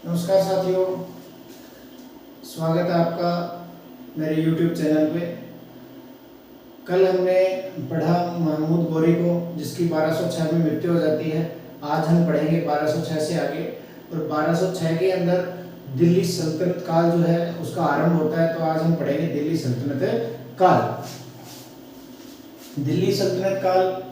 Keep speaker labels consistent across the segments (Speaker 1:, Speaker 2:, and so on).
Speaker 1: नमस्कार साथियों, स्वागत है आपका मेरे YouTube चैनल पे। कल हमने पढ़ा महमूद गौरी को, जिसकी 1206 में मृत्यु हो जाती है। आज हम पढ़ेंगे 1206 से आगे, और 1206 के अंदर दिल्ली सल्तनत काल जो है उसका आरंभ होता है। तो आज हम पढ़ेंगे दिल्ली सल्तनत काल। दिल्ली सल्तनत काल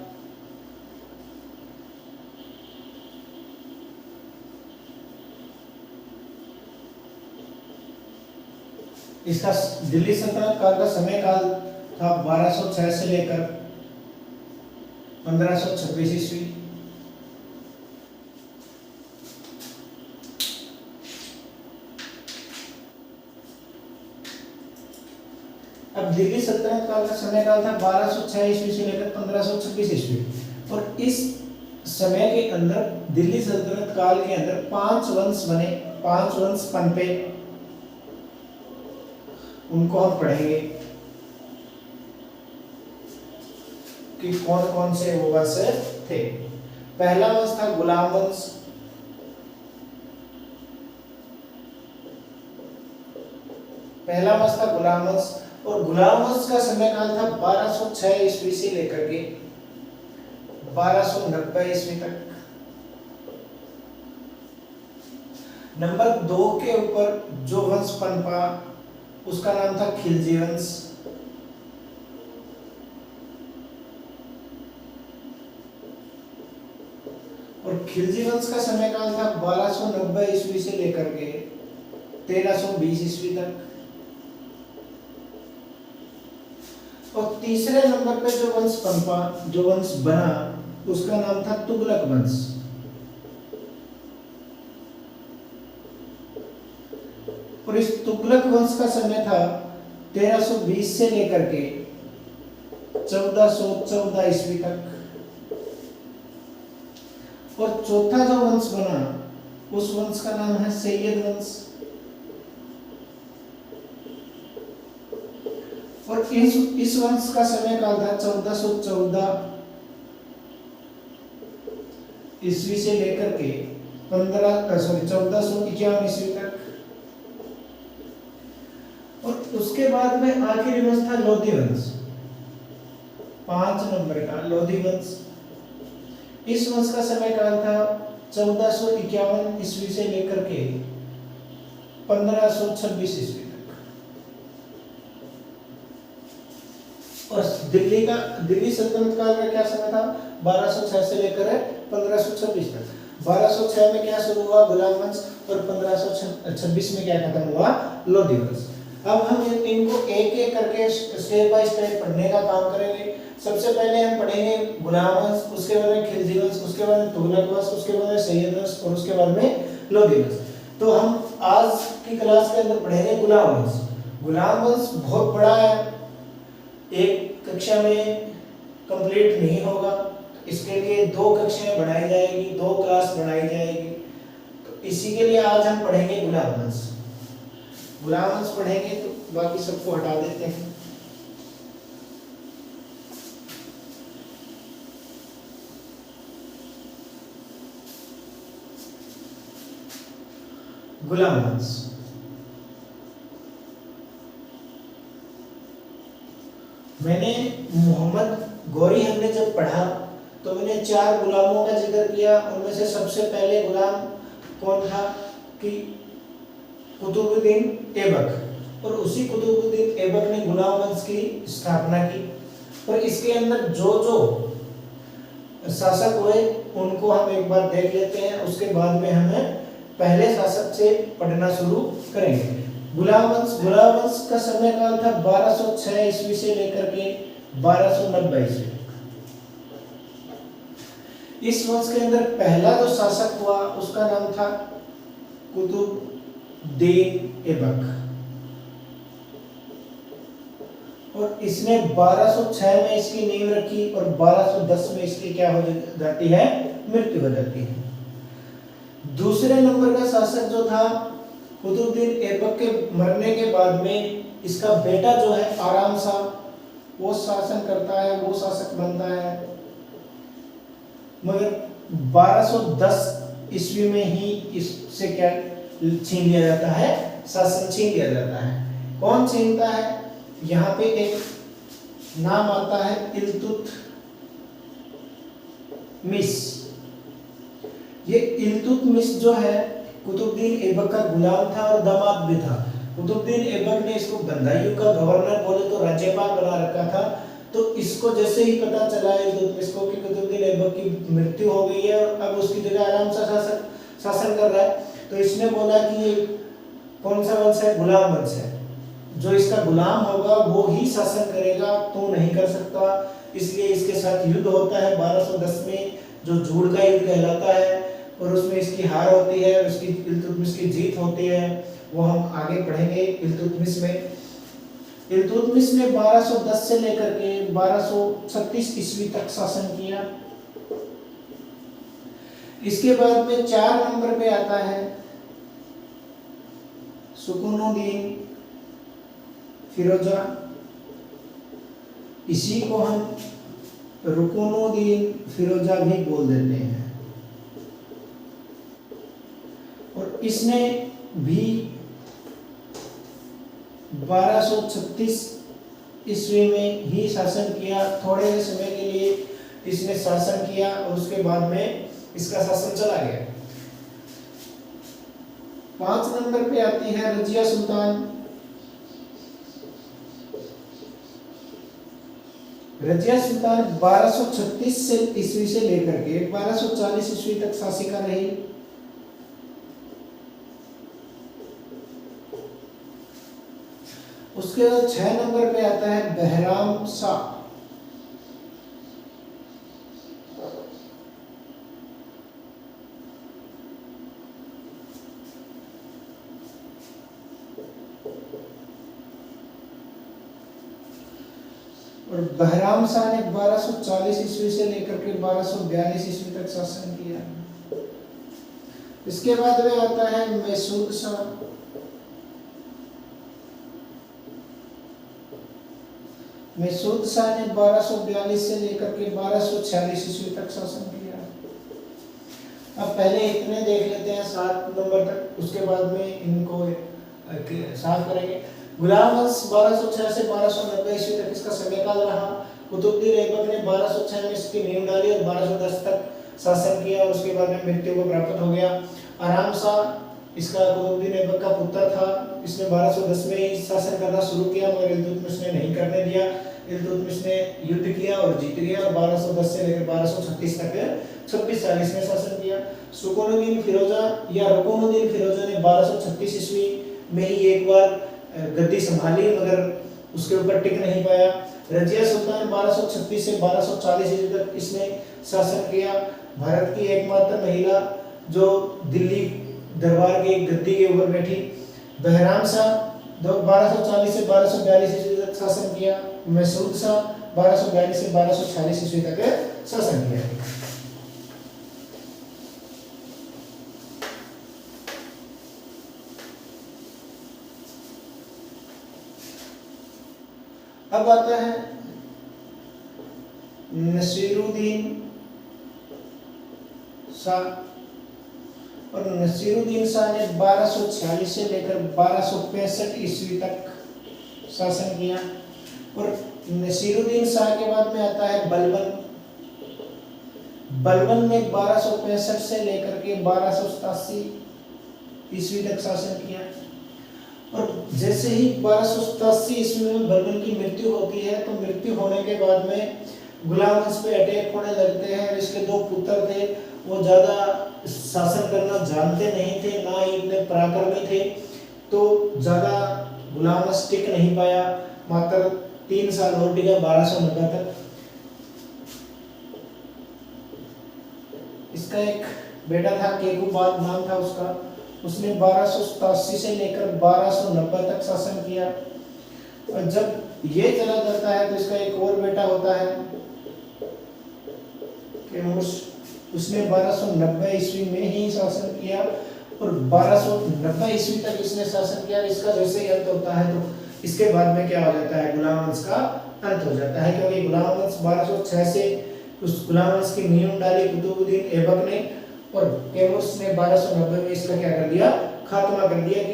Speaker 1: इसका दिल्ली सल्तनत काल का समय काल था 1206 से लेकर 1526 ईस्वी। अब दिल्ली सल्तनत काल का समय काल था 1206 ईस्वी से लेकर 1526 ईस्वी, और इस समय के अंदर दिल्ली सल्तनत काल के अंदर 5 वंश बने, 5 वंश पनपे। उनको हम पढ़ेंगे कि कौन कौन से वो वंश थे। पहला वंश था गुलाम वंश। पहला वंश था गुलाम वंश, और गुलाम वंश का समय काल था 1206 ईस्वी से लेकर के 1290 ईस्वी तक। नंबर 2 के ऊपर जो वंश पनपा उसका नाम था खिलजी वंश। और खिलजी वंश का समय काल था 1290 ईस्वी से लेकर के 1320 ईस्वी तक। और तीसरे नंबर पे जो वंश पनपा, जो वंश बना, उसका नाम था तुगलक वंश। और इस तुगलक वंश का समय था 1320 से लेकर के 1414 ईस्वी तक। और चौथा जो वंश बना उस वंश का नाम है सैयद वंश। और इस वंश का समय काल था 1414 ईस्वी से लेकर के 1451 ईस्वी तक। और उसके बाद में आखिरी वंश था लोधी वंश, 5 नंबर का लोधी वंश। इस वंश का समय काल था 1451 ईस्वी से लेकर के 1526 ईस्वी तक। और दिल्ली सल्तनत काल का क्या समय था? 1206 से लेकर 1526 तक। 1206 में क्या शुरू हुआ? गुलाम वंश। और 1526 में क्या खत्म हुआ? लोधी वंश। अब हम इनको एक एक करके स्टेप बाय स्टेप पढ़ने का काम करेंगे। सबसे पहले हम पढ़ेंगे गुलाम वंश, उसके बाद में खिलजी वंश, उसके बाद में तुगलक वंश, उसके बाद में सैयद वंश, और उसके बाद में लोधी वंश। तो हम आज की क्लास के अंदर पढ़ेंगे गुलाम वंश। गुलाम वंश बहुत बड़ा है, एक कक्षा में कंप्लीट नहीं होगा। इसके लिए 2 कक्षाएं बढ़ाई जाएगी, 2 क्लास बढ़ाई जाएगी। तो इसी के लिए आज हम पढ़ेंगे गुलाम वंश। गुलाम वंश पढ़ेंगे तो बाकी सबको हटा देते हैं। गुलाम वंश मैंने मोहम्मद गौरी हमने जब पढ़ा तो मैंने 4 गुलामों का जिक्र किया। उनमें से सबसे पहले गुलाम कौन था? कि कुतुबुद्दीन ऐबक। और उसी कुतुबुद्दीन ऐबक ने गुलाम वंश की स्थापना की। और इसके अंदर जो जो शासक हुए उनको हम एक बार देख लेते हैं, उसके बाद में हमें पहले शासक से पढ़ना शुरू करेंगे। गुलाम वंश का समय काल था 1206 ईस्वी से लेकर के 1290 ईस्वी। इस वंश के अंदर पहला जो शासक हुआ उसका नाम था कुतुबुद्दीन ऐबक। और इसने 1206 में इसकी नींव रखी, और 1210 में इसकी क्या हो जाती है? मृत्यु हो जाती है। दूसरे नंबर का शासक जो था कुतुबुद्दीन ऐबक के मरने के बाद में इसका बेटा जो है आराम शाह, वो शासन करता है, वो शासक बनता है। मगर 1210 ईस्वी में ही इससे क्या छीन लिया जाता है, शासन छीन लिया जाता है। कौन छीनता है? यहाँ पे एक नाम आता है इल्तुतमिश। ये इल्तुतमिश जो है कुतुबुद्दीन ऐबक का गुलाम था और दामाद भी था। कुतुबुद्दीन ऐबक ने इसको बंदायूं का गवर्नर बोले तो राज्यपाल बना रखा था। तो इसको जैसे ही पता चला इल्तुतमिश को कि कुतुबुद्दीन ऐबक की मृत्यु हो गई है और अब उसकी जगह आराम से शासन कर रहा है, तो इसने बोला कि ये कौन सा वंश है? गुलाम वंश है। जो इसका गुलाम होगा वो ही शासन करेगा, तू नहीं कर सकता। इसलिए इसके साथ युद्ध होता है 1210 में, जो झूठ का युद्ध कहलाता है, और उसमें इसकी हार होती है, उसकी इल्तुतमिश की जीत होती है। वो हम आगे पढ़ेंगे इल्तुतमिश में। इल्तुतमिश ने 1210 से लेकर के 1236 ईस्वी तक शासन किया। इसके बाद में 4 नंबर पे आता है सुकुनुद्दीन फिरोजा। इसी को हम रुकुनुद्दीन फिरोजा भी बोल देते हैं। और इसने भी 1236 ईस्वी में ही शासन किया। थोड़े समय के लिए इसने शासन किया और उसके बाद में इसका शासन चला गया। 5 नंबर पे आती है रजिया सुल्तान। रजिया सुल्तान 1236 से ईस्वी से लेकर के 1240 ईस्वी तक शासिका रही। उसके बाद 6 नंबर पे आता है बहराम शाह। और बहराम शाह ने 1240 ईस्वी से लेकर के 1242 ईस्वी तक शासन किया। इसके बाद में आता है मैसूद शाह। मैसूद शाह ने 1242 से लेकर के 1246 ईस्वी तक शासन किया। अब पहले इतने देख लेते हैं 7 नंबर तक, उसके बाद में इनको साफ करेंगे। गुलाम वंश 1206 से 1290 ईस्वी तक इसका समयकाल रहा। कुतुबुद्दीन ऐबक ने 1206 में इसकी नींव डाली और 1210 तक शासन किया और उसके बाद में मृत्यु को प्राप्त हो गया। आराम शाह इसका कुतुबुद्दीन ऐबक का पुत्र था। इसने 1210 में ही शासन करना शुरू किया, मगर इल्तुतमिश ने नहीं करने दिया। इल्तुतमिश ने युद्ध किया और जीत गया और 1210 से लेकर 1236 तक 2640 में शासन किया। सुकुनुद्दीन फिरोजा या रुकुनुद्दीन फिरोजा ने 1236 ईस्वी में ही एक बार गद्दी संभाली, मगर उसके ऊपर टिक नहीं पाया। रजिया सुल्तान 1236 से 1240 ईस्वी तक इसने शासन किया। भारत की एकमात्र महिला जो दिल्ली दरबार की गद्दी के ऊपर बैठी। बहराम शाह 1240 से 1242 ईस्वी तक शासन किया। मैसूद शाह 1242 से 1246 ईस्वी तक शासन किया। अब आता है नसीरुद्दीन शाह। और नसीरुद्दीन शाह ने 1246 से लेकर 1265 ईस्वी तक शासन किया। और नसीरुद्दीन शाह के बाद में आता है बलबन। बलबन ने 1265 से लेकर के 1287 ईस्वी तक शासन किया। और जैसे ही 1287 ईस्वी में बलबन की मृत्यु होती है, तो मृत्यु होने के बाद में गुलाम वंश पे अटैक होने लगते हैं। इसके 2 पुत्र थे, वो ज़्यादा शासन करना जानते नहीं थे, ना ही इतने पराक्रमी थे, तो ज़्यादा गुलाम वंश टिक नहीं पाया। मात्र 3 साल और टिका 1290 तक। इसका एक बेटा था, केकुबाद नाम था उसका। उसने 1287 से लेकर 1290 तक शासन किया। और जब ये चला जाता है तो इसका एक और बेटा होता है केमुस। उसने 1290 ईस्वी में ही शासन किया और 1290 ईस्वी तक इसने शासन किया। इसका जैसे ही अंत होता है तो इसके बाद में क्या हो जाता है, गुलाम वंश का अंत हो जाता है, क्योंकि गुलाम वंश 1206 से उस गुलाम वंश की नींव डाली कुतुबुद्दीन ऐबक ने, और केमुस ने 1290 में इसका क्या कर दिया, खात्मा कर दिया कि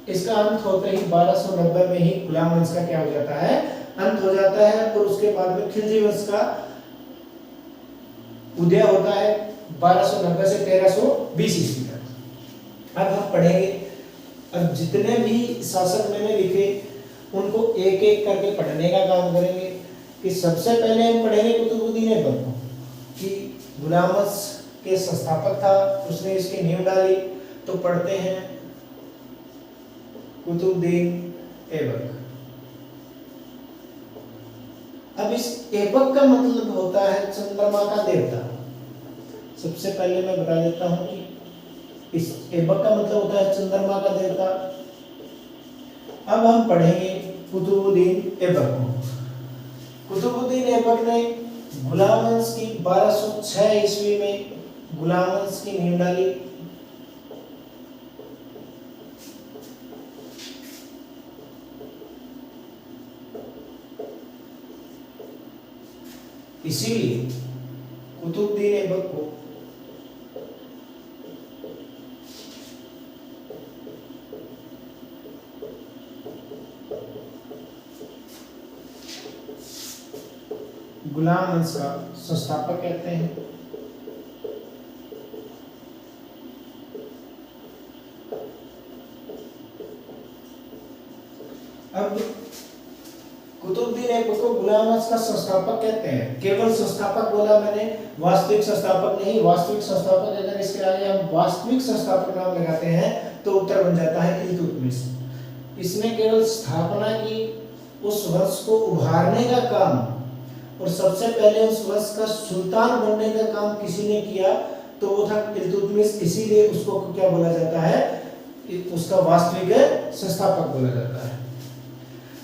Speaker 1: इसका अंत होते ही 1290 में ही गुलाम वंश का क्या हो जाता है, अंत हो जाता है। और उसके बाद में खिलजी वंश का उदय होता है 1290 से 1320 ईस्वी तक। अब हम पढ़ेंगे, अब जितने भी शासक मैंने लिखे उनको एक एक करके पढ़ने का काम करेंगे। कि सबसे पहले हम पढ़ेंगे कुतुबुद्दीन ऐबक को, कि गुलाम वंश के संस्थापक था, उसने इसकी नींव डाली। तो पढ़ते हैं कुतुबुद्दीन ऐबक। अब इस ऐबक का मतलब होता है चंद्रमा का देवता। सबसे पहले मैं बता देता हूं कि इस ऐबक का मतलब होता है चंद्रमा का देवता। अब हम पढ़ेंगे कुतुबुद्दीन ऐबक को। कुतुबुद्दीन ऐबक ने गुलाम वंश की 1206 ईस्वी में गुलाम वंश की नींव डाली। इसीलिए कुतुबुद्दीन ऐबक को गुलाम वंश का संस्थापक कहते हैं। अब कुतुबुद्दीन ऐबक को गुलाम वंश का संस्थापक कहते हैं। केवल संस्थापक बोला मैंने, वास्तविक संस्थापक नहीं। वास्तविक संस्थापक अगर इसके आगे हम वास्तविक संस्थापक नाम लगाते हैं तो उत्तर बन जाता है इल्तुतमिश। इसने केवल स्थापना की, उस वंश को उभारने का काम और सबसे पहले उस वंश का सुल्तान बनने का काम किसी ने किया तो वो था इल्तुतमिश। इसीलिए उसको क्या बोला जाता है, उसका वास्तविक संस्थापक बोला जाता है।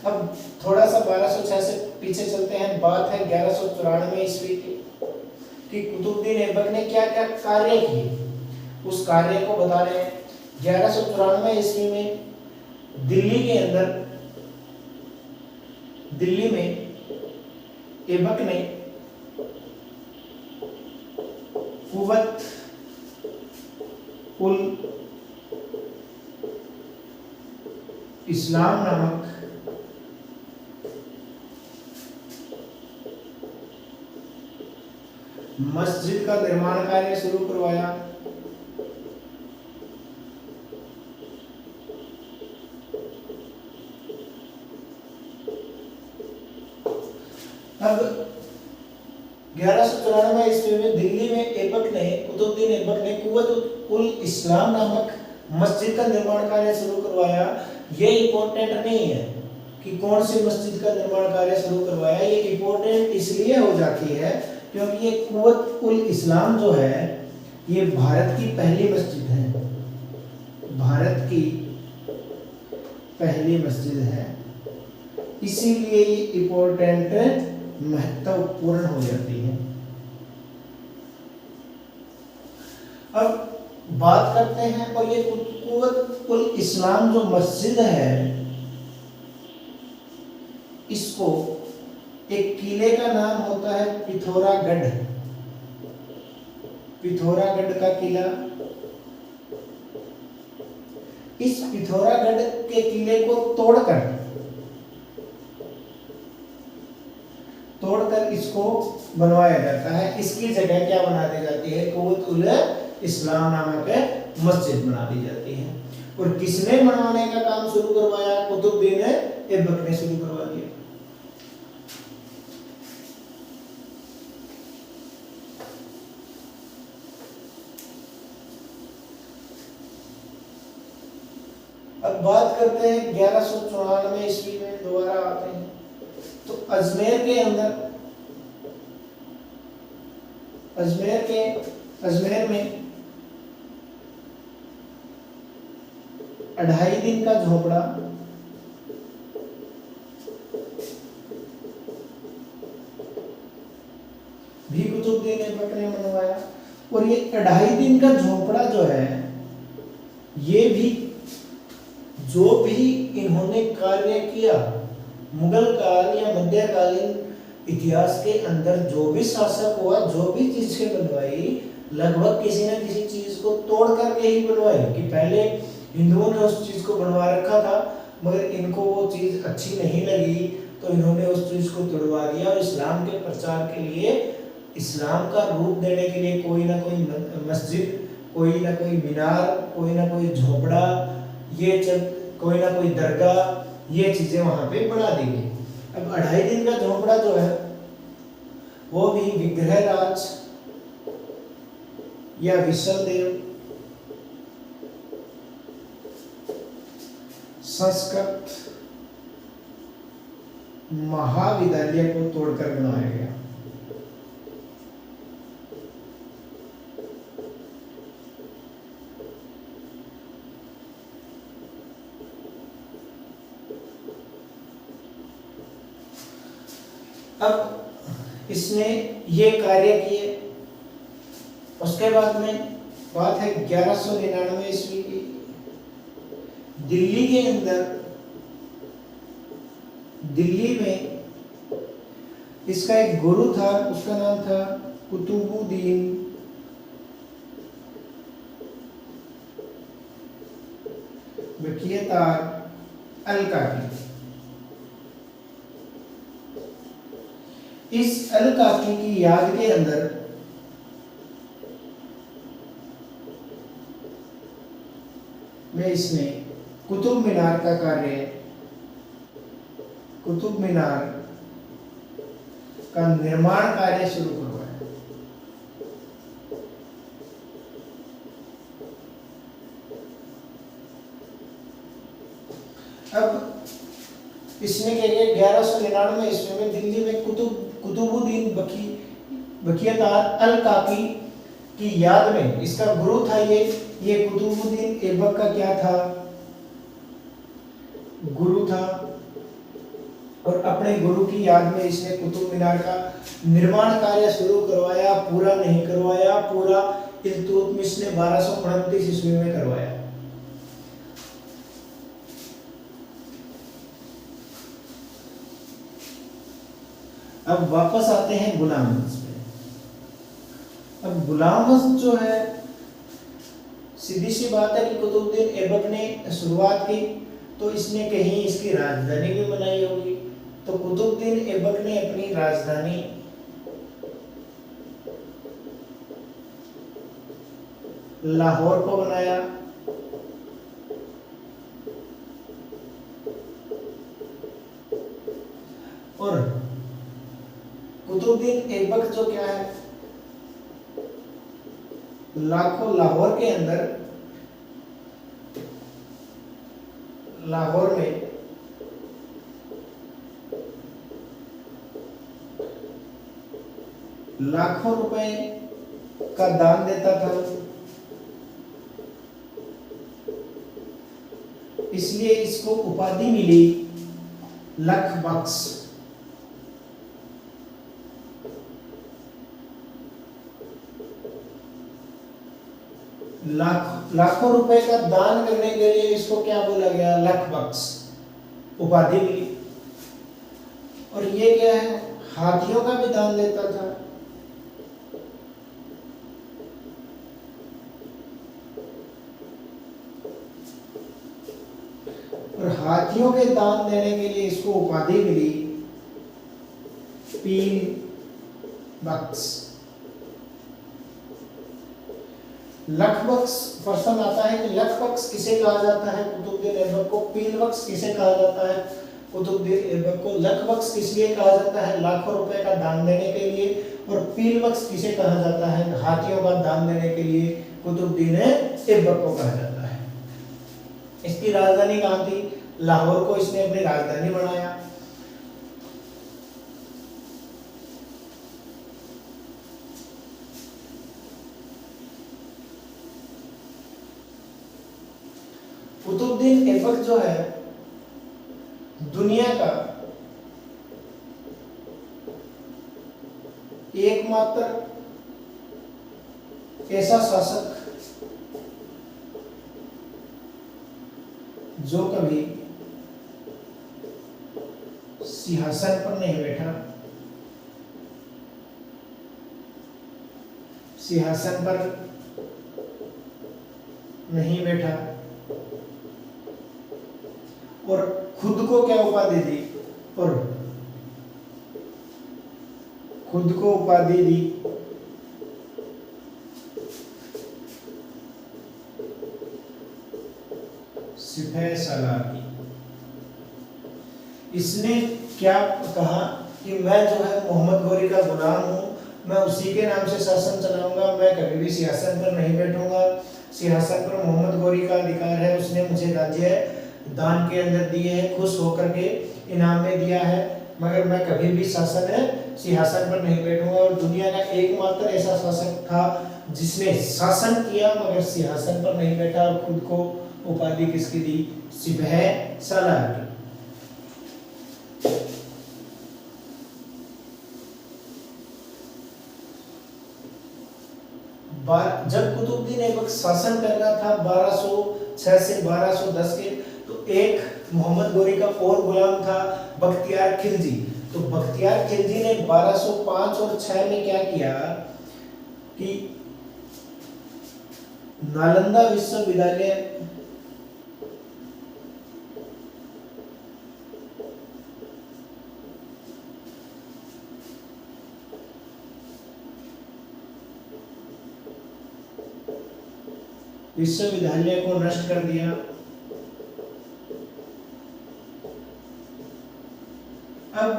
Speaker 1: अब थोड़ा सा 1206 से पीछे चलते हैं। बात है 1194 ईस्वी की, कि कुतुबुद्दीन ऐबक ने क्या क्या कार्य किए, उस कार्य को बता रहे हैं। 1194 ईस्वी में दिल्ली के अंदर, दिल्ली में ऐबक ने कुव्वत उल इस्लाम नामक मस्जिद का निर्माण कार्य शुरू करवाया। अब 1194 ईस्वी में दिल्ली में ऐबक ने, कुतुबुद्दीन ऐबक ने कुव्वत उल इस्लाम नामक मस्जिद का निर्माण कार्य शुरू करवाया। ये इंपॉर्टेंट नहीं है कि कौन सी मस्जिद का निर्माण कार्य शुरू करवाया, ये इंपॉर्टेंट इसलिए हो जाती है क्योंकि ये कुव्वत उल इस्लाम जो है ये भारत की पहली मस्जिद है, भारत की पहली मस्जिद है। इसीलिए ये इंपॉर्टेंट, महत्वपूर्ण हो जाती है। अब बात करते हैं, और ये कुव्वत उल इस्लाम जो मस्जिद है इसको एक किले का नाम होता है पिथौरागढ़। पिथौरागढ़ का किला। इस पिथौरागढ़ के किले को तोड़कर इसको बनवाया जाता है। इसकी जगह क्या बना दी जाती है, कुव्वत उल इस्लाम नामक मस्जिद बना दी जाती है। और किसने बनवाने का काम शुरू करवाया, कुतुबुद्दीन ऐबक ने शुरू करवा दिया। अब बात करते हैं 1194 ईस्वी में दोबारा आते हैं तो अजमेर में 2.5 दिन का झोपड़ा भी कुतुबुद्दीन ऐबक ने बनवाया। और ये 2.5 दिन का झोपड़ा जो है, ये भी जो भी इन्होंने कार्य किया मुगल काल या मध्यकालीन इतिहास के अंदर जो भी शासक हुआ, जो भी चीजें बनवाई, लगभग किसी न किसी चीज को तोड़ करके ही बनवाई। कि पहले हिंदुओं ने उस चीज को बनवा रखा था, मगर इनको वो चीज अच्छी नहीं लगी, तो इन्होंने उस चीज को तोड़वा दिया और इस्लाम के प्रचार के लिए, इस्लाम का रूप देने के लिए कोई ना कोई मस्जिद, कोई ना कोई मीनार, कोई ना कोई झोपड़ा, कोई ना कोई दरगाह, ये चीजें वहां पे बना दी गई। अब 2.5 दिन का झोपड़ा जो है वो भी विग्रहराज या विशलदेव संस्कृत महाविद्यालय को तोड़कर बनाया गया। अब इसने ये कार्य किए। उसके बाद में बात है 1199 ईस्वी की। दिल्ली के अंदर, दिल्ली में इसका एक गुरु था, उसका नाम था कुतुबुद्दीन बकियतार अल-काकी। इस अल-काकी की याद के अंदर में इसने कुतुब मीनार का कार्य, कुतुब मीनार का निर्माण कार्य शुरू करवाया। अब इसने क्या किया, 1199 ईस्वी में दिल्ली में कुतुबुद्दीन बकियतार अल-काकी की याद में, इसका गुरु था ये कुतुबुद्दीन ऐबक का क्या था, गुरु था। और अपने गुरु की याद में इसने कुतुब मीनार का निर्माण कार्य शुरू करवाया। पूरा नहीं करवाया, पूरा इल्तुतमिश ने 1229 ईस्वी में करवाया। अब वापस आते हैं गुलाम वंश पे। अब गुलाम वंश जो है, सीधी सी बात है कि कुतुबुद्दीन ऐबक ने शुरुआत की, तो इसने कहीं इसकी राजधानी भी बनाई होगी। तो कुतुबुद्दीन ऐबक ने अपनी राजधानी लाहौर को बनाया। और कुतुबुद्दीन ऐबक जो क्या है, लाहौर के अंदर, लाहौर में लाखों रुपए का दान देता था। इसलिए इसको उपाधि मिली लख बख्श। लाखों रुपए का दान करने के लिए इसको क्या बोला गया, लख बख्श उपाधि मिली। और ये क्या है, हाथियों का भी दान देता था। और हाथियों के दान देने के लिए इसको उपाधि मिली पील बख्श। लख बख्श प्रश्न आता है कि लख बख्श किसे कहा जाता है, कुतुबुद्दीन ऐबक को। पील बख्श किसे कहा जाता है, कुतुबुद्दीन ऐबक को। लख बख्श किस लिए कहा जाता है, लाखों रुपए का दान देने के लिए। और पील बख्श किसे कहा जाता है, हाथियों का दान देने के लिए कुतुबुद्दीन ऐबक को कहा जाता है। इसकी राजधानी कहाँ थी, लाहौर को इसने अपनी राजधानी बनाया। कुतुबुद्दीन ऐबक जो है दुनिया का एकमात्र ऐसा शासक जो कभी सिंहासन पर नहीं बैठा, सिंहासन पर नहीं बैठा और खुद को क्या उपाधि दी, और खुद को उपाधि दी सिपह सालार की। इसने क्या कहा कि मैं जो है मोहम्मद गौरी का गुलाम हूँ, मैं उसी के नाम से शासन चलाऊंगा, मैं कभी भी सिंहासन पर नहीं बैठूंगा, सिंहासन पर मोहम्मद गौरी का अधिकार है, उसने मुझे राज्य दान के अंदर दिए है, खुश होकर के इनाम में दिया है, मगर मैं कभी भी सिंहासन पर नहीं बैठूंगा। और दुनिया का एकमात्र ऐसा शासक था जिसने शासन किया मगर सिंहासन पर नहीं बैठा, और खुद को उपाधि किसकी दी, सिपह सालार की। जब कुतुबुद्दीन ऐबक शासन कर रहा था 1206 से 1210 के, तो एक मोहम्मद गौरी का और गुलाम था बख्तियार खिलजी। तो बख्तियार खिलजी ने 1205 और 6 में क्या किया कि नालंदा विश्वविद्यालय को नष्ट कर दिया। अब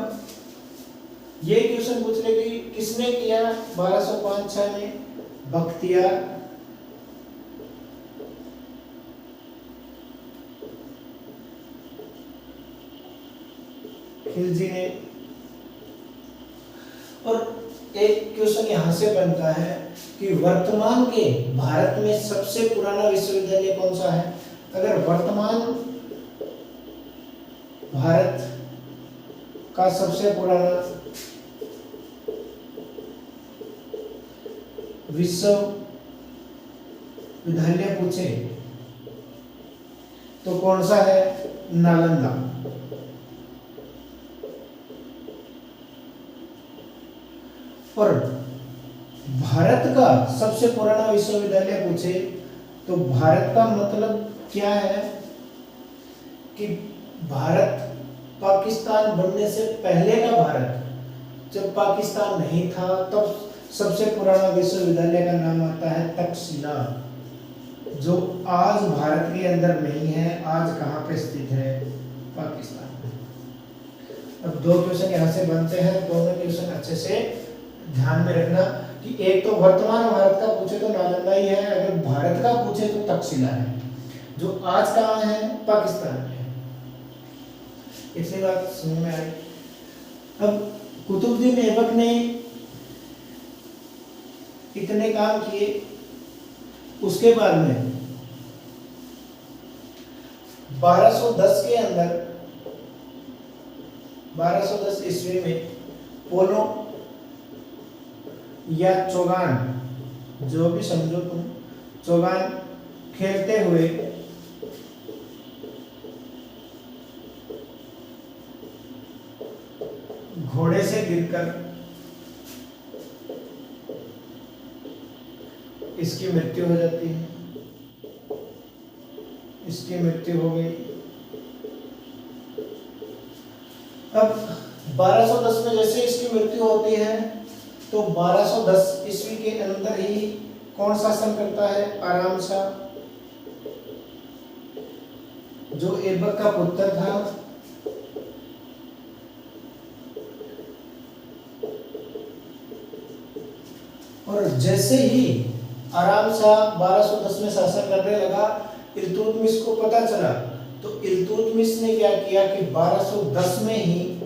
Speaker 1: ये क्वेश्चन पूछ रहे कि किसने किया 1205-6 में, बख्तियार खिलजी ने। और एक क्वेश्चन यहां से बनता है कि वर्तमान के भारत में सबसे पुराना विश्वविद्यालय कौन सा है। अगर वर्तमान भारत का सबसे पुराना विश्वविद्यालय पूछे तो कौन सा है, नालंदा। और भारत का सबसे पुराना विश्वविद्यालय पूछे तो भारत का मतलब क्या है कि भारत पाकिस्तान बनने से पहले का भारत, जब पाकिस्तान नहीं था तब सबसे पुराना विश्वविद्यालय का नाम आता है तक्षशिला, जो आज भारत के अंदर नहीं है, आज कहाँ पे स्थित है, पाकिस्तान में। अब दो क्वेश्चन यहाँ से बनते हैं, दोनों क्वेश्चन अच्छे से ध्यान में रखना कि एक तो वर्तमान भारत का पूछे तो नालंदा ही है, अगर भारत का पूछे तो तक्षशिला है, जो आज कहाँ है, पाकिस्तान में है। इतनी बात समझ में आई। अब कुतुबुद्दीन ऐबक ने इतने काम किए, उसके बाद में 1210 के अंदर 1210 ईस्वी में पोलो या चौगान, जो भी समझो तुम, चौगान खेलते हुए घोड़े से गिरकर इसकी मृत्यु हो जाती है, इसकी मृत्यु हो गई। अब 1210 में जैसे इसकी मृत्यु होती है तो 1210 ईस्वी के अंदर ही कौन शासन करता है, आराम शाह, जो ऐबक का पुत्र था। और जैसे ही आराम शाह 1210 में शासन करने लगा, इल्तुतमिश को पता चला, तो इल्तुतमिश ने क्या किया कि 1210 में ही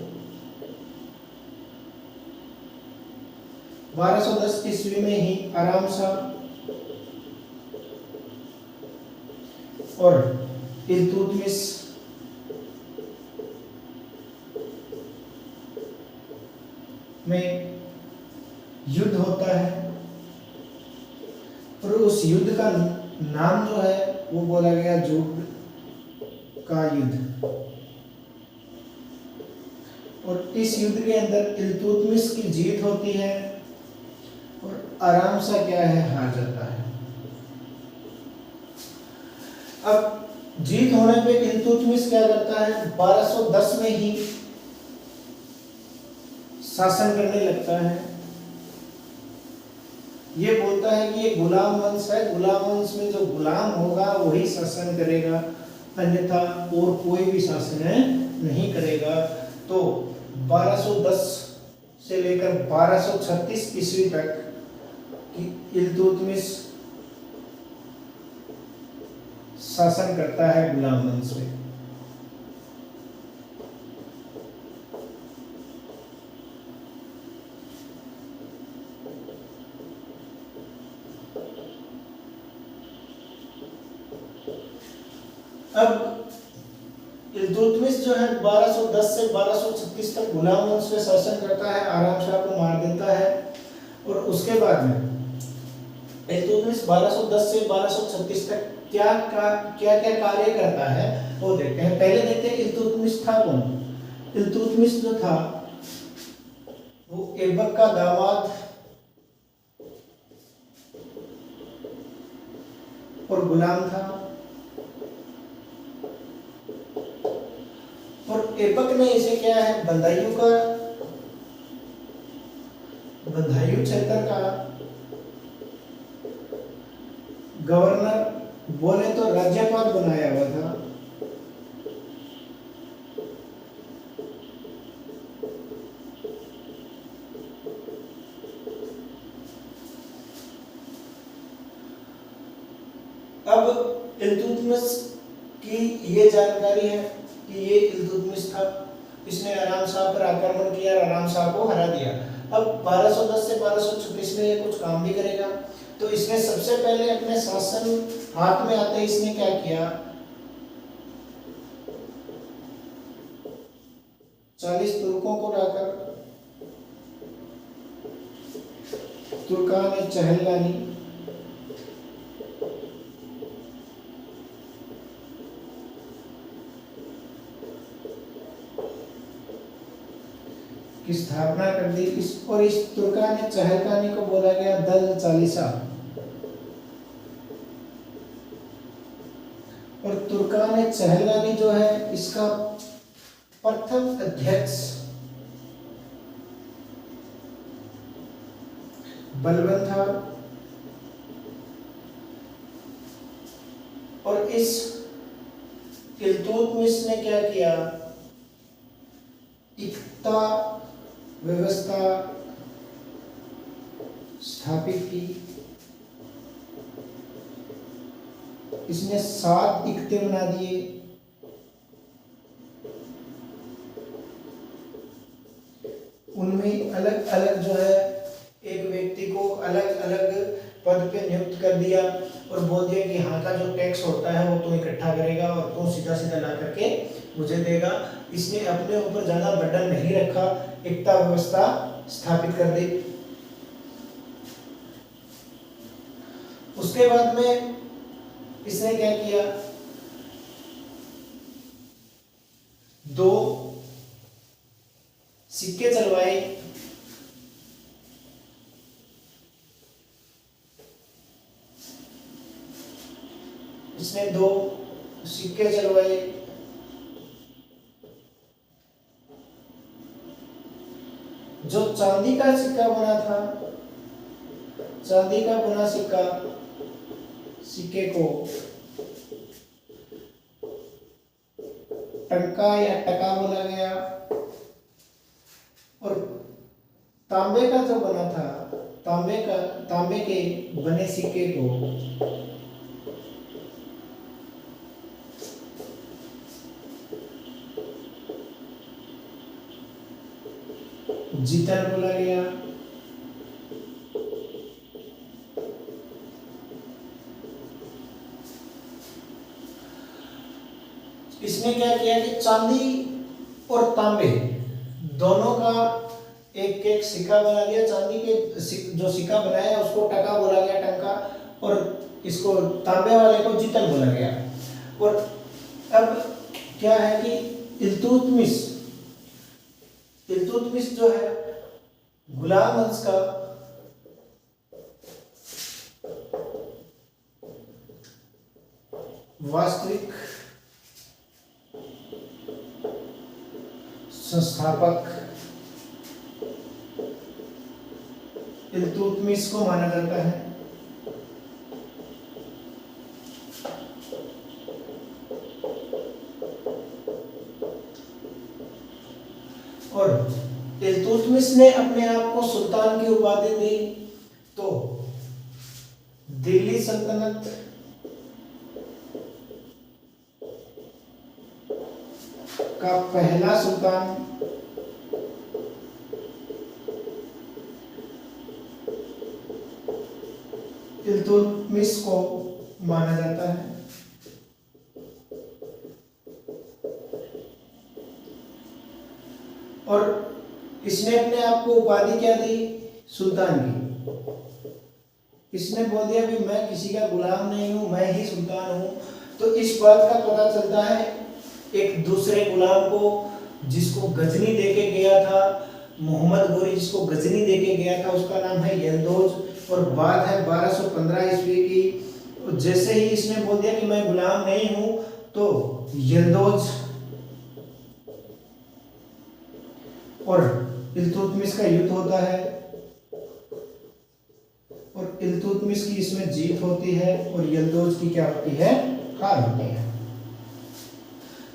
Speaker 1: 1210 ईस्वी में ही आराम शाह और इल्तुतमिश में युद्ध होता है, और उस युद्ध का नाम जो है वो बोला गया जोड़ का युद्ध। और इस युद्ध के अंदर इल्तुतमिश की जीत होती है और आराम से क्या है, हार जाता है। अब जीत होने पे इल्तुतमिश क्या करता है, 1210 में ही शासन करने लगता है। ये बोलता है कि ये गुलाम वंश है, गुलाम वंश में जो गुलाम होगा वही शासन करेगा, अन्यथा और कोई भी शासन नहीं करेगा। तो 1210 से लेकर 1236 ईस्वी तक इल्तुतमिश शासन करता है गुलाम वंश में। अब इल्तुतमिश जो है 1210 से 1236 तक गुलाम वंश में शासन करता है, आराम शाह को मार देता है। और उसके बाद में इल्तुतमिश 1210 से 1236 तक क्या क्या कार्य करता है वो देखते हैं। पहले देखते हैं इल्तुतमिश था कौन। इल्तुतमिश जो था वो ऐबक का दामाद और गुलाम था। और ऐबक ने इसे क्या है, बंधायु क्षेत्र का गवर्नर बोले तो राज्यपाल बनाया हुआ था। अब इल्तुतमिश की ये जानकारी है कि ये इल्तुतमिश था, इसने आराम शाह पर आक्रमण किया और आराम शाह को हरा दिया। अब 1210 से 1236 में ये कुछ काम भी करेगा। तो इसने सबसे पहले अपने शासन हाथ में आते इसने क्या किया, 40 तुर्कों को लाकर तुर्कान चहलगानी की स्थापना कर दी। इस तुर्कान चहलगानी को बोला गया दल चालीसा। और तुर्कान चहलगानी जो है इसका प्रथम अध्यक्ष बलबन था। और इस इल्तुतमिश ने क्या किया, इक्ता व्यवस्था स्थापित की। इसने 7 इक्ते बना दिए। उनमें अलग अलग जो है एक व्यक्ति को अलग अलग पद पे नियुक्त कर दिया और बोल दिया कि यहाँ का जो टैक्स होता है वो तू इकट्ठा करेगा और तू सीधा सीधा ला करके मुझे देगा। इसने अपने ऊपर ज्यादा बर्डन नहीं रखा, एकता व्यवस्था स्थापित कर दी। उसके बाद में इसने क्या किया, 2 सिक्के चलवाए। इसने 2 सिक्के चलवाए। जो चांदी का सिक्का बना था, चांदी का बना सिक्के को टंका या टका बोला गया। और तांबे का जो बना था, तांबे के बने सिक्के को जीतल बोला गया। इसने क्या किया कि चांदी और तांबे दोनों का एक एक सिक्का बना दिया। चांदी के जो सिक्का बनाया उसको टका बोला गया, टंका, और इसको तांबे वाले को जीतल बोला गया। और अब क्या है कि इल्तुतमिश जो है गुलाम वंश का वास्तविक संस्थापक इल्तुतमिश को माना जाता है। और इल्तुतमिश ने अपने आप को सुल्तान की उपाधि दी तो दिल्ली सल्तनत का पहला सुल्तान इल्तुतमिश को माना जाता है। और इसने अपने आप को उपाधि क्या दी? सुल्तान की। इसने बोल दिया भी मैं किसी का गुलाम नहीं हूं, मैं ही सुल्तान हूं। तो इस बात का पता चलता है एक दूसरे गुलाम को जिसको गजनी देके गया था, मोहम्मद गोरी जिसको गजनी देके गया था, उसका नाम है यल्दोज। और बात है 1215 ईस्वी की। जैसे ही इसने बोल दिया कि मैं गुलाम नहीं हूं तो यल्दोज और इल्तुतमिश का युद्ध होता है और इल्तुतमिश की इसमें जीत होती है और यल्दोज की क्या होती है? हार होती है।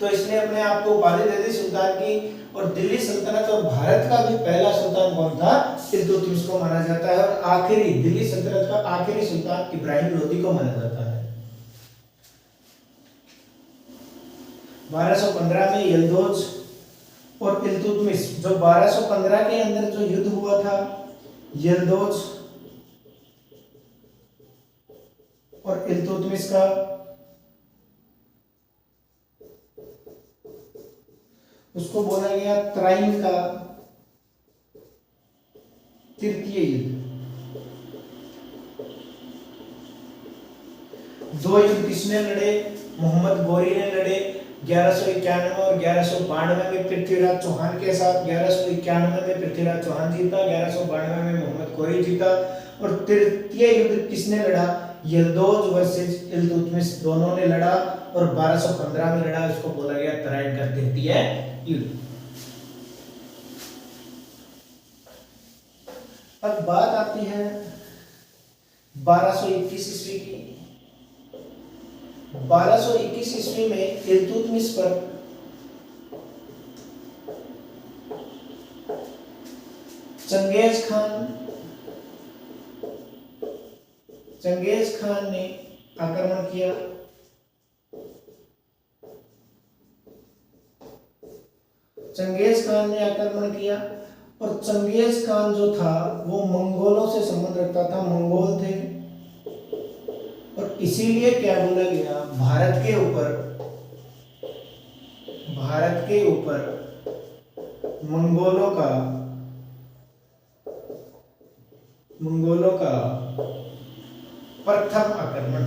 Speaker 1: तो इसने अपने आप को उपाधि दे दी सुल्तान की। और दिल्ली सल्तनत और भारत का भी पहला सुल्तान कौन था? इल्तुतमिश को माना जाता है। और आखिरी दिल्ली सल्तनत का आखिरी सुल्तान इब्राहिम लोदी को माना जाता है। 1215 में यल्दोज और इल्तुतमिश, जो 1215 के अंदर जो युद्ध हुआ था यल्दोज और इल्तुतमिश का, उसको बोला गया त्राइन का तृतीय युद्ध। दो युद्ध किसने लड़े? मोहम्मद गोरी ने लड़े 1191 और 1192 में पृथ्वीराज चौहान के साथ। 1191 में पृथ्वीराज चौहान जीता, 1192 में मोहम्मद गोरी जीता। और तृतीय युद्ध किसने लड़ा? यल्दोज वर्सेस इल्तुतमिश, दोनों ने लड़ा और 1215 में लड़ा। इसको बोला गया तराइन का तृतीय युद्ध। अब बात आती है 1221 ईस्वी की। 1221 ईस्वी में इल्तुतमिश पर चंगेज खान ने आक्रमण किया। चंगेज खान ने आक्रमण किया और चंगेज खान जो था वो मंगोलों से संबंध रखता था, मंगोल थे। और इसीलिए क्या बोला गया, भारत के ऊपर मंगोलों का प्रथम आक्रमण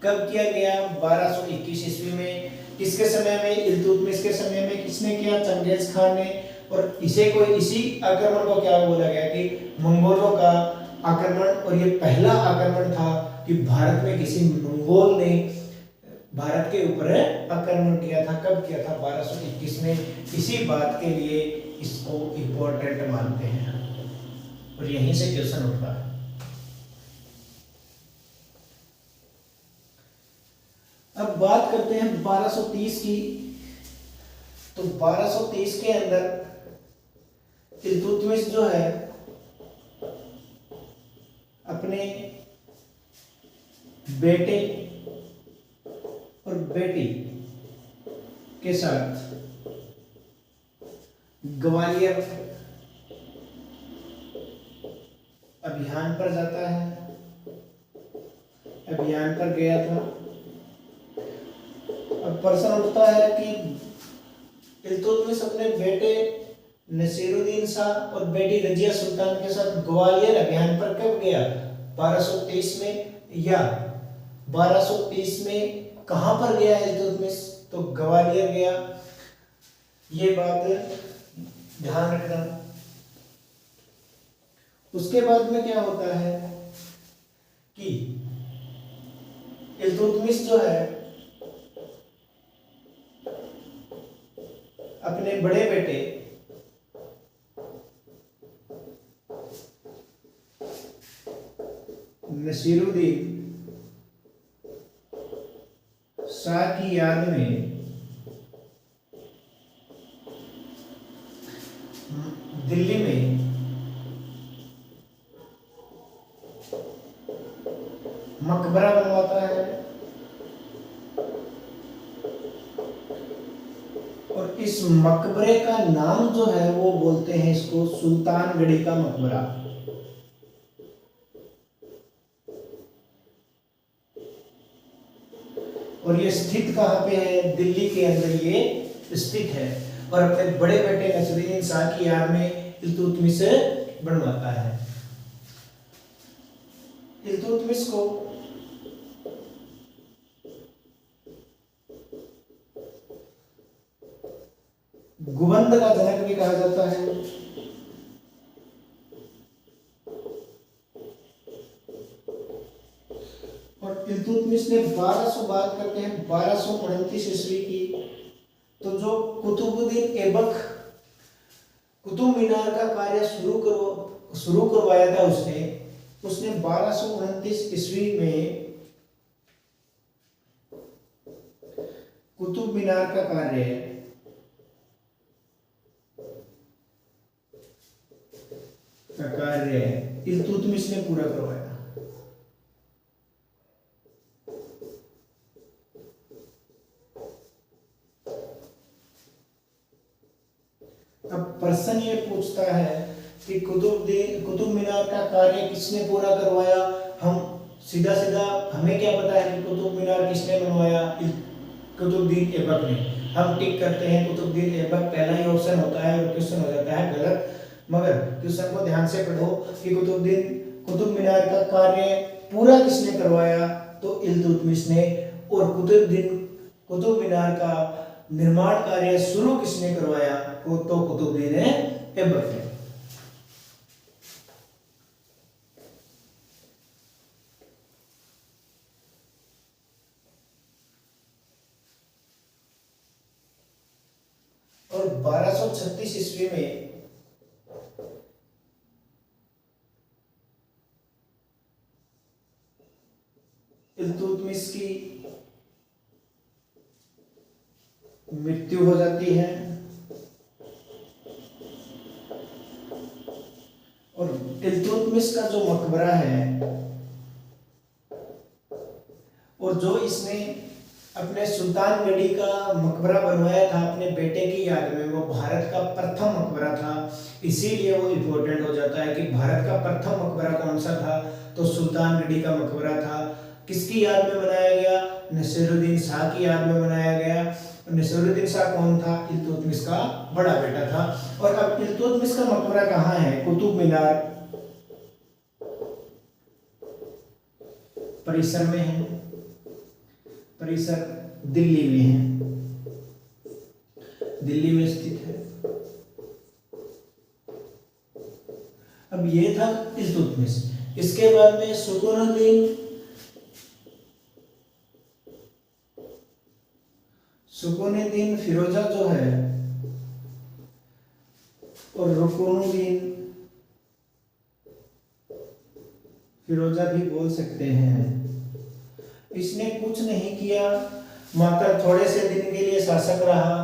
Speaker 1: कब किया गया? 1221 ईस्वी में। किसके समय में? इल्तुतमिश के समय में। किसने किया? चंगेज खान ने। और इसी आक्रमण को क्या बोला गया कि मंगोलों का आक्रमण। और ये पहला आक्रमण था कि भारत में किसी मंगोल ने भारत के ऊपर आक्रमण किया था। कब किया था? 1221 में। इसी बात के लिए इसको इम्पोर्टेंट मानते हैं और यहीं से क्वेश्चन उठता है। अब बात करते हैं 1230 की। तो 1230 के अंदर इल्तुतमिश जो है अपने बेटे और बेटी के साथ ग्वालियर अभियान पर जाता है। अभियान पर गया था। अब प्रश्न उठता है कि इल्तुतमिश अपने बेटे नसीरुद्दीन शाह और बेटी रजिया सुल्तान के साथ ग्वालियर अभियान पर कब गया? 1223 में। या 1230 में कहां पर गया इल्तुतमिश? तो ग्वालियर गया। ये बात ध्यान रखना। उसके बाद में क्या होता है कि इल्तुतमिश जो है अपने बड़े बेटे नसीरुद्दीन शाह की याद में दिल्ली में मकबरा बनवाता है और इस मकबरे का नाम जो है वो बोलते हैं इसको सुल्तानगढ़ी का मकबरा। और ये स्थित कहाँ पे है? दिल्ली के अंदर ये स्थित है और अपने बड़े बेटे नसीरुद्दीन शाह की याद में इल्तुतमिश बनवाता है। इल्तुतमिश को गुबंद का जनक भी कहा जाता है। और इल्तुतमिश ने 1200 बात करते हैं 1229 ईस्वी की, तो जो कुतुबुद्दीन ऐबक कुतुब मीनार का कार्य शुरू करवाया था उसने 1229 ईस्वी में कुतुब मीनार का कार्य इल्तुतमिश ने पूरा करवाया। अब प्रश्न ये पूछता है कि कुतुब मीनार का कार्य किसने पूरा करवाया? हम सीधा हमें क्या पता है कि कुतुब मीनार किसने बनवाया? कुतुबुद्दीन ऐबक ने। हम टिक करते हैं कुतुबुद्दीन ऐबक, पहला ही ऑप्शन होता है और क्वेश्चन हो जाता है गलत। मगर क्वेश्चन को ध्यान से पढ़ो कि कुतुब मीनार का कार्य पूरा किसने करवाया? तो इल्तुतमिश ने। और कुतुब मीनार का निर्माण कार्य शुरू किसने करवाया? तो कुतुबुद्दीन ऐबक ने। और 1236 ईस्वी में इल्तुतमिश की मृत्यु हो जाती है और इल्तुतमिश का जो मकबरा है और जो इसने अपने सुल्तानगढ़ी का मकबरा बनवाया था अपने बेटे की याद में, वो भारत का प्रथम मकबरा था। इसीलिए वो इम्पोर्टेंट हो जाता है कि भारत का प्रथम मकबरा कौन सा था? तो सुल्तानगढ़ी का मकबरा था। किसकी याद में बनाया गया? नसीरुद्दीन शाह की याद में बनाया गया। नसीरुद्दीन शाह कौन था? इल्तुतमिश का बड़ा बेटा था। और अब इल्तुतमिश का मकबरा कहाँ है? कुतुब मीनार परिसर में है। परिसर दिल्ली में है, दिल्ली में स्थित है। अब ये था इल्तुतमिश। इसके बाद में सुकूनुद्दीन फिरोजा जो है और रुकनुद्दीन फिरोजा भी बोल सकते हैं, इसने कुछ नहीं किया, मात्र थोड़े से दिन के लिए शासक रहा।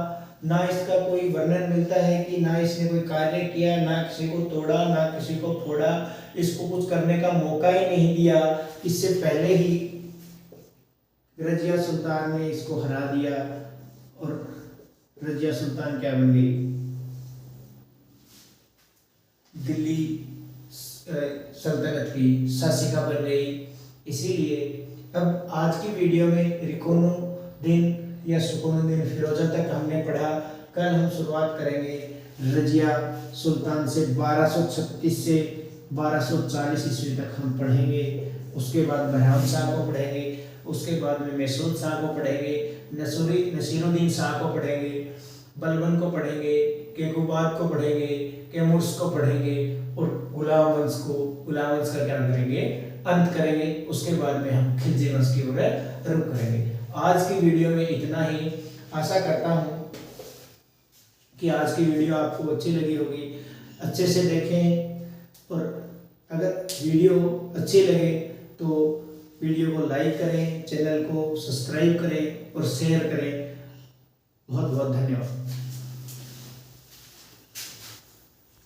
Speaker 1: ना इसका कोई वर्णन मिलता है कि ना इसने कोई कार्य किया, ना किसी को तोड़ा, ना किसी को फोड़ा, इसको कुछ करने का मौका ही नहीं दिया। इससे पहले ही रजिया सुल्तान ने इसको हरा दिया और रजिया सुल्तान क्या बन गई? दिल्ली सल्तनत की शासिका बन गई। इसीलिए अब आज की वीडियो में रुकनुद्दीन या सुकूनुद्दीन फिरोजा तक हमने पढ़ा। कल हम शुरुआत करेंगे रजिया सुल्तान से। 1236 से 1240 ईस्वी तक हम पढ़ेंगे। उसके बाद बहराम शाह को पढ़ेंगे, उसके बाद में मैसूर शाह को पढ़ेंगे, नसीरुद्दीन शाह को पढ़ेंगे, बलबन को पढ़ेंगे, केकुबाद को पढ़ेंगे, एमुर्स को पढ़ेंगे और गुलाम वंश का क्या करेंगे, अंत करेंगे। उसके बाद में हम खिलजी वंश की ओर रुख करेंगे। आज की वीडियो में इतना ही। आशा करता हूँ कि आज की वीडियो आपको अच्छी लगी होगी। अच्छे से देखें और अगर वीडियो अच्छी लगे तो वीडियो को लाइक करें, चैनल को सब्सक्राइब करें और शेयर करें। बहुत बहुत धन्यवाद।